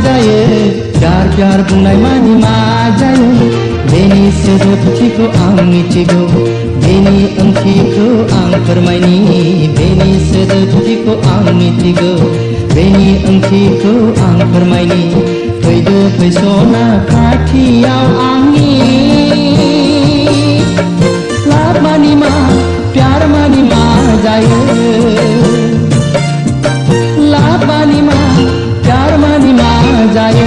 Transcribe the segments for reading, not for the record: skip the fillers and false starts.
जायो प्यार प्यार बुंनाय मानि मा जायो बेनि सोदोबथिखौ आं मिथिगौ बेनि ओंथिखौ आं फोरमायनि बेनि सोदोबथिखौ आं मिथिगौ बेनि ओंथिखौ आं फोरमायनि फैदो फैसना खाथियाव आंनि लाभ मानि मा प्यार मानि मा जायो लाभ मानि मा प्यार मानि मा जायो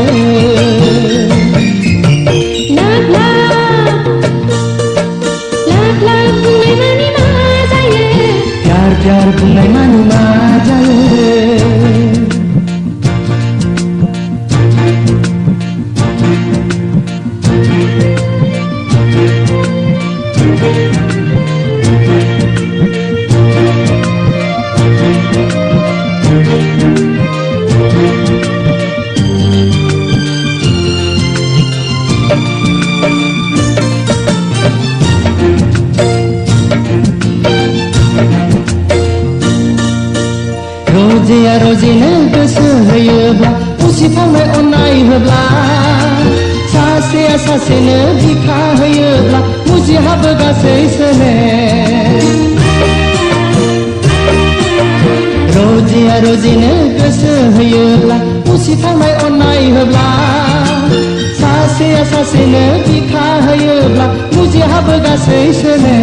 प्यार प्यार बुंनाय मानि मा जायो रोजिया रोजिनो गोसो होयोब्ला उसिफावनाय अननाय होब्ला सासेया सासेनो बिखा होयोब्ला मुजिहाबो गासै सोले रोजिया रोजिनो गोसो होयोब्ला उसिफावनाय अननाय होब्ला सासेया सासेनो बिखा होयोब्ला मुजिहाबो गासै सोले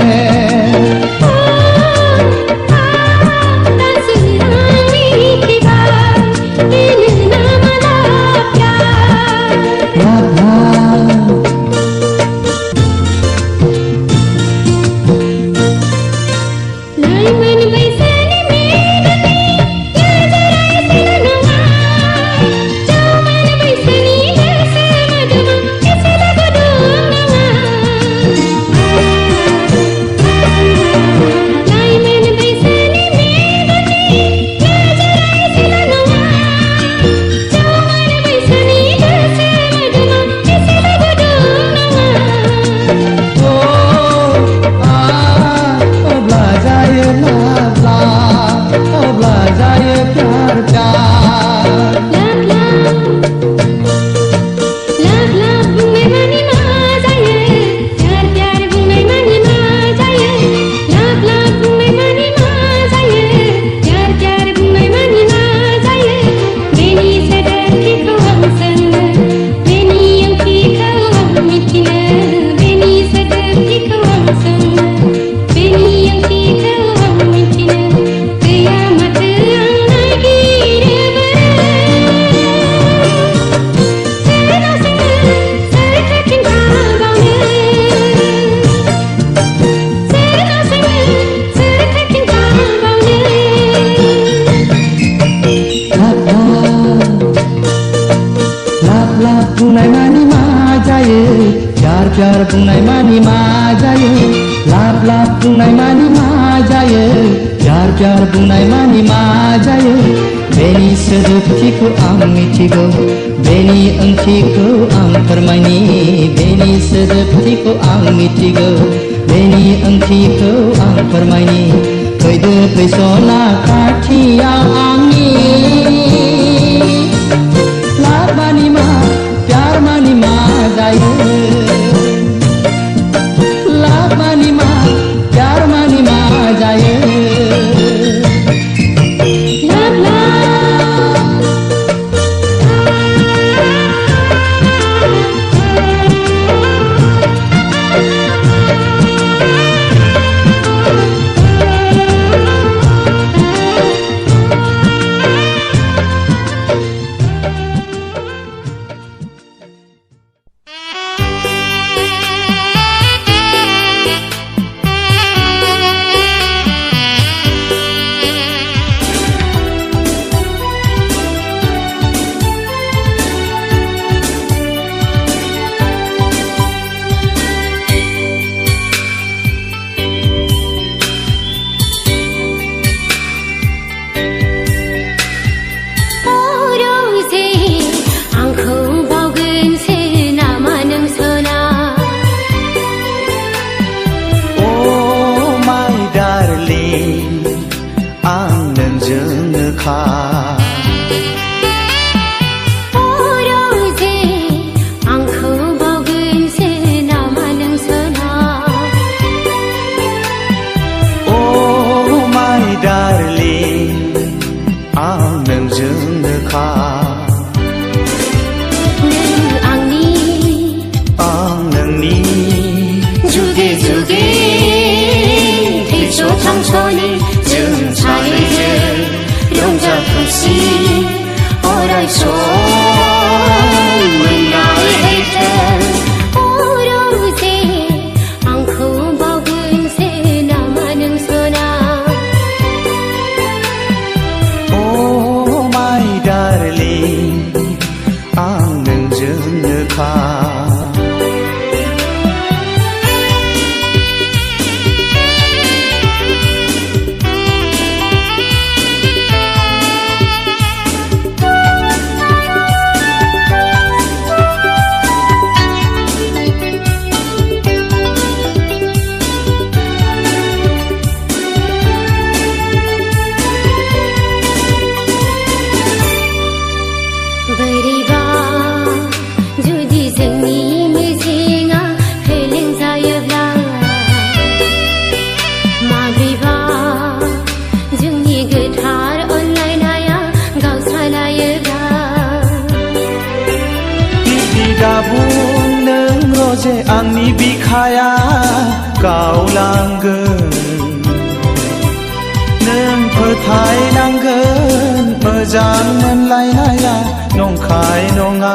बुंनाय मानि मा जायो प्यार प्यार बुंनाय मानि मा जायो लाभ लाभ बुंनाय मानि मा जायो प्यार प्यार बुंनाय मानि मा जायो बेनि सोदोबथिखौ आं मिथिगौ बेनि ओंथिखौ आं फोरमायनि बेनि सोदोबथिखौ आं मिथिगौ बेनि ओंथिखौ आं फोरमायनि फैदो फैसना खाथियाव आंनि लाभ मानि मा प्यार मानि मा जायो लाभ मानि मा प्यार मानि मा जायो नोंजोंनोखा जे आंनि बिखाया गावलांगोन नों फोथायनांगोन मोजां मोनलायनाया नंखाय नङा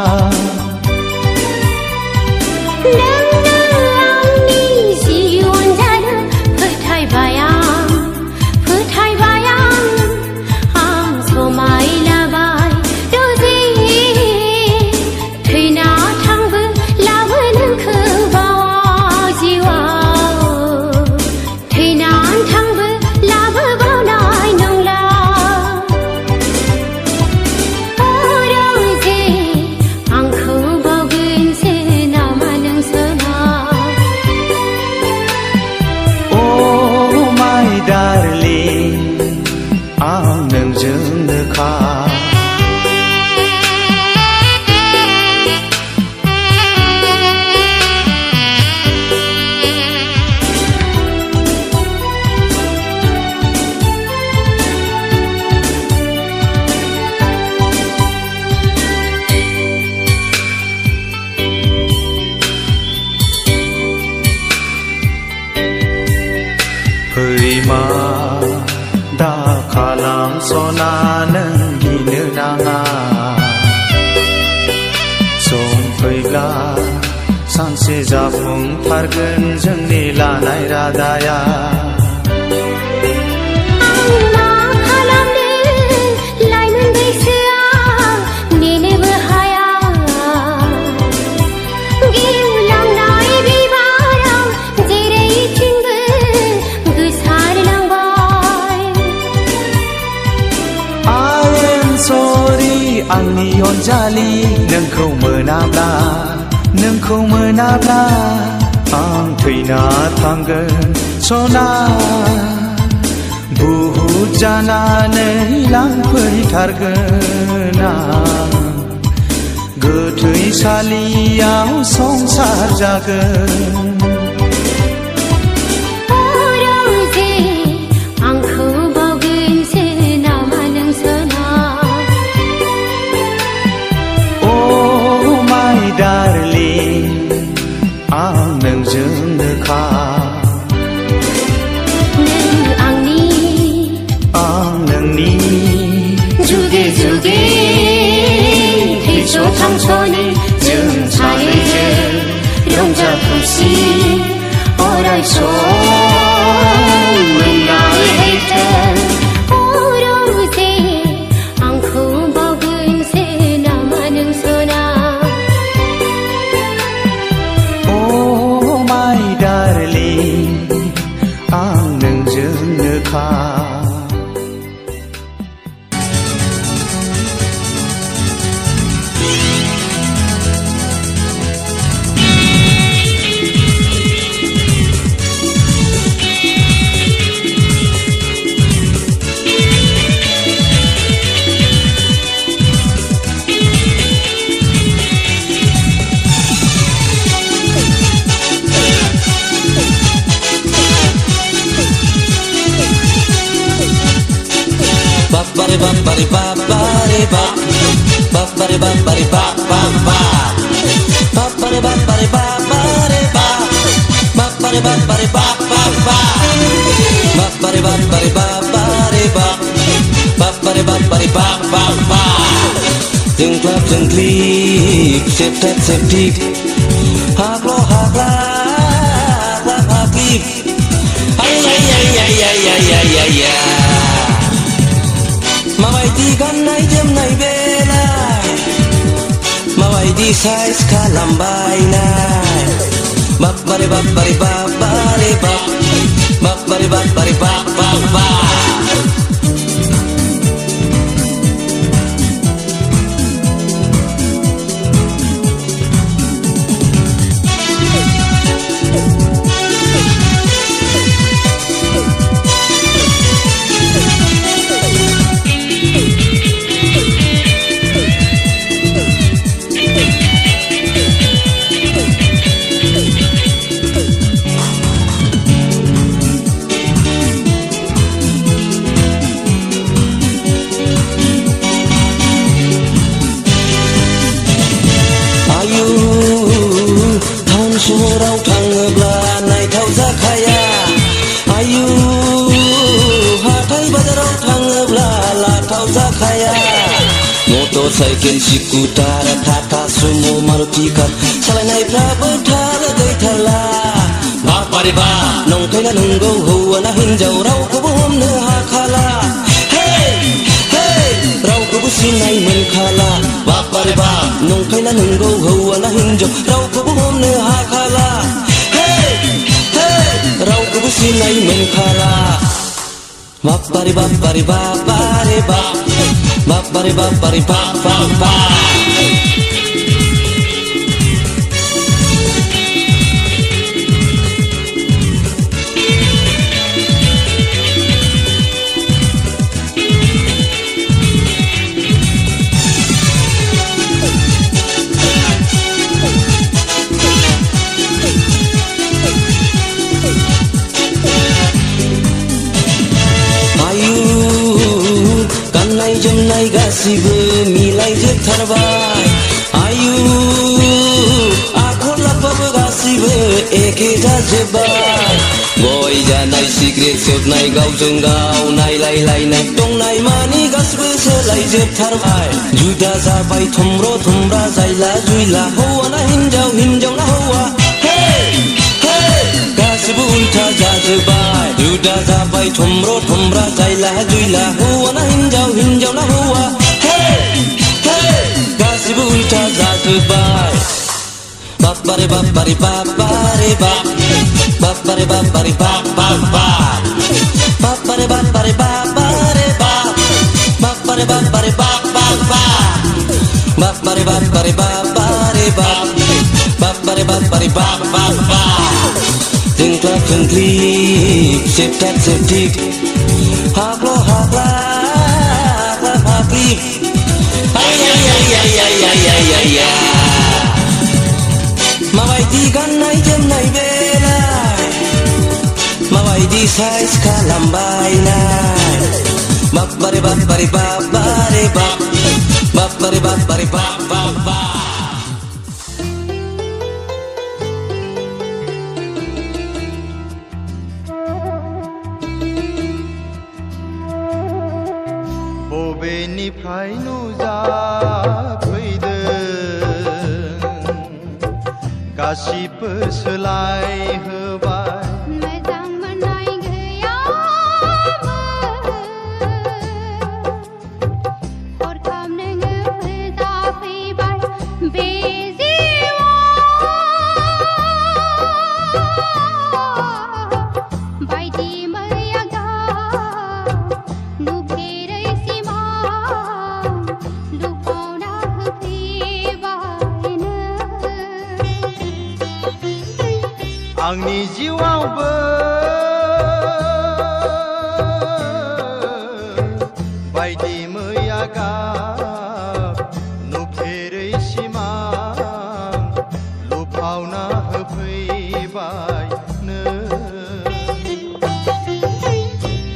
दा खालामसना नों गिनो नाङा सम फैब्ला सानसे जाफुंथारगोन जोंनि लानाय रादाया आंनि अनजालि नोंखौ मोनाब्ला आं थैना थांगोन सना बुहुत जानानै लांफैथारगोन आं गोथैसालियाव संसार जागोन नोंजोंनोखा आं नोंनि जुगे जुगे थैस' थांस'नि जों सानैजों रंजा खुसि अराय सम मोनलायथों आंखौ बावगोनसो नामा नों सना आं नोंजोंनोखा Bari bam bari ba bari ba bari bam bari ba ba ba bari bam bari ba bari ba bari bam bari ba ba ba bari bam bari ba bari ba bari bam bari ba ba ba Jengklap jengklik septet septik haklo haklak haklik ay ay ay ay ay ay ay ay ay Mawai di kan nai jem nai belai Mawai di माबायदि size खालामबायनाय बाब्बारे बाब्बारे बाब्बारे बाब बाब्बारे बाब्बारे बाब बाब बाब सहराव थाङोब्ला नायथाव जाखाया आयु हाथाय बाजाराव थाङोब्ला लाथाव जाखाया motorcycle scooter Tata Sumo Maruti car सालायनायफ्राबो थार गैथारला बाब्बारे बाब नंखायना नंगौ हौवाना हिनजाव रावखौबो हमनो हाखाला रावखौबो सिनाय मोनखाला बाब्बारे बाब नंखायना नंगौ हौवाना हिनजाव रावखौबो हमनो हाखाला रावखौबो सिनाय मोनखाला बाब्बारे बाब्बारे बाब्बारे बाब बाब्बारे बाब्बारे बाब बाब बाब जोमनाय गासिबो मिलायजोबथारबाय आयु आखल आखुआबो गासिबो एखे जाजोब्बाय गय जानाय सिगारेट सोबनाय गावजों गाव नायलायलायनाय दंनाय मानि गासिबो सोलायजोबथारबाय जुदा जाबाय थमब्र थमब्रा जायला जुयला हौवाना हिनजाव हिनजावना हौवा गासिबो उल्था जाजोब्बाय जुदा जाबाय थमब्र थमब्रा जायला जुयला हौवाना हिनजाव हिनजावना हौवा गासिबो उल्था जाजोब्बाय बाब्बारे बाब्बारे बाब्बारे बाब बाब्बारे बाब्बारे बाब बाब बाब बाब्बारे बाब्बारे बाब्बारे बाब बाब्बारे बाब्बारे बाब बाब बाब बाब्बारे बाब्बारे बाब्बारे बाब बाब्बारे बाब्बारे बाब बाब बाब जोंख्लाब जोंख्लिब सेबथाब सेबथिब हाख्ल' हाख्लाब हाख्लिब माबायदि गाननाय जोमनाय बेलाय माबायदि साइज खालामबायनाय बाब्बारे बाब्बारे बाब्बारे बाब बाब्बारे बाब्बारे बाब बाब बाब बबेनिफ्राय नुजाफैदों गासिबो सोलायहोबाय मोजां मोननाय गैयामोन हरखाब नोङो फैजाफैबाय बे जिउआव बायदि मैया गाब नुफेरै सिमां लुफावना होफैबाय आंनि जिउआवबो बायदि मैया गाब नुफेरै सिमां लुफावना होफैबाय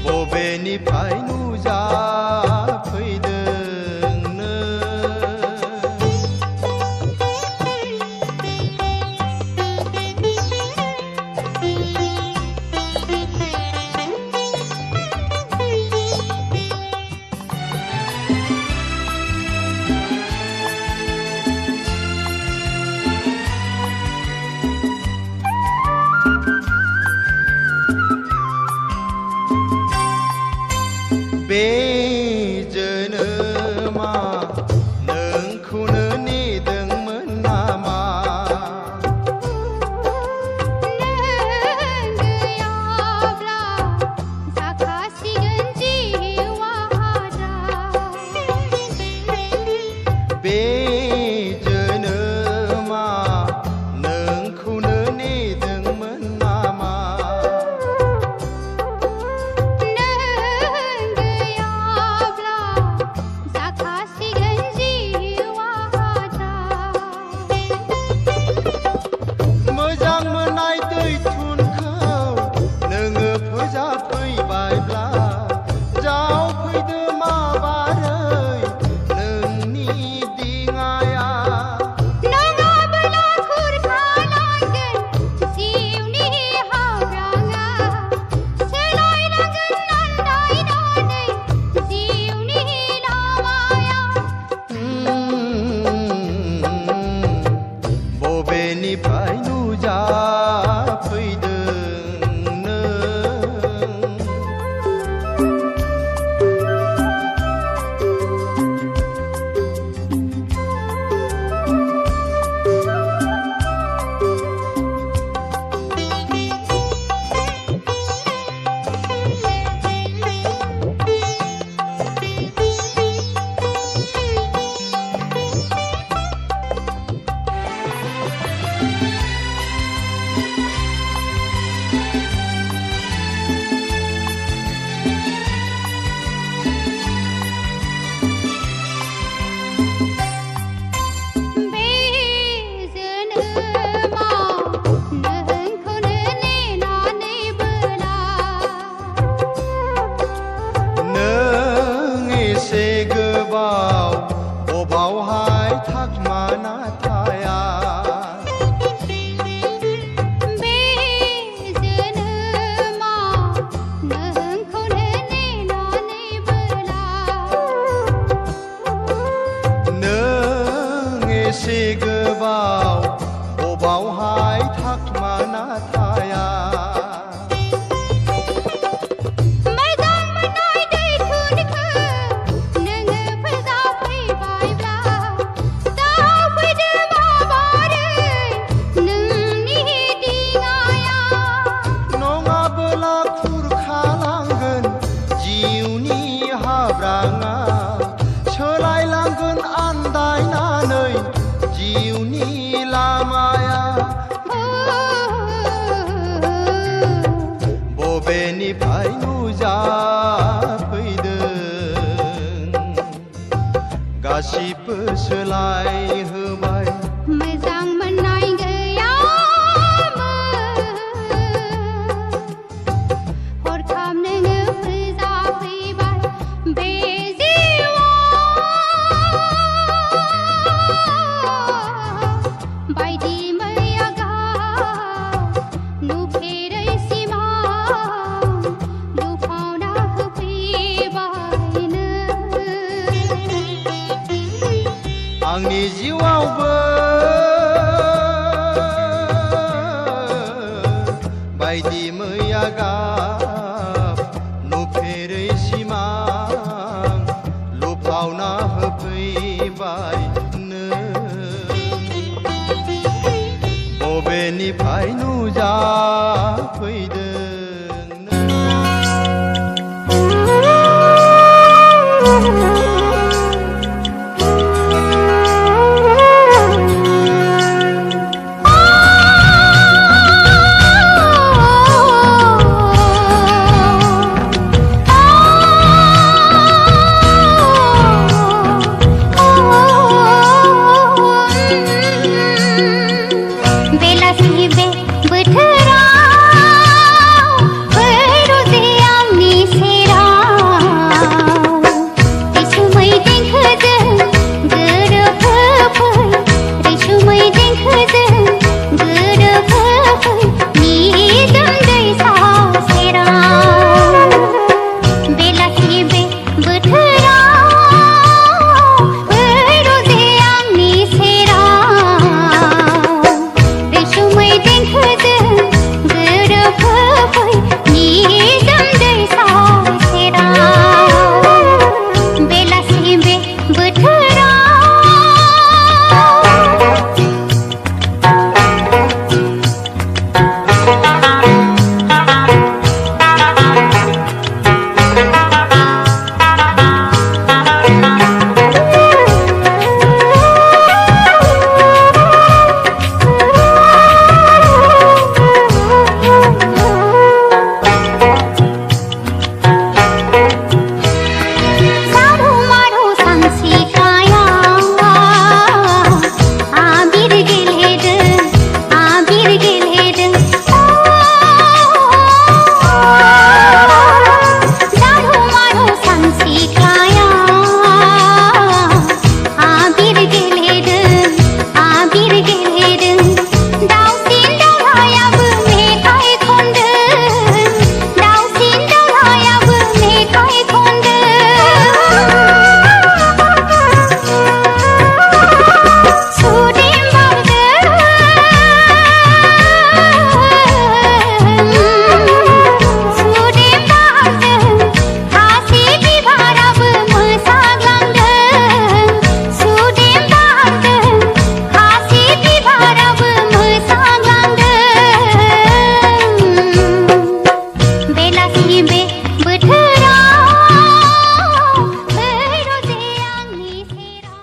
बबेनिफ्राय नुजाफैदों बबेनिफ्राय नुजाफैदों नों बबावहाय थाखमाना थाया बे जोनोमाव नोंखौनो नेनानै बोला नों एसे गोबाव बबावहाय थाखमाना थाया सोलायलांगोन आन्दायनानै जिउनि लामाया बबेनिफ्राय नुजाफैदों गासिबो सोलायहोबाय मोजां मोननाय गैयामोन हरखाब नोङो फोजाफैबाय बे बायदि मैया गाब नुफेरै सिमां लुफावना होफैबाय नों आंनि जिउआवबो बायदि मैया गाब नुफेरै सिमां लुफावना होफैबाय बबेनिफ्राय नुजाफैदों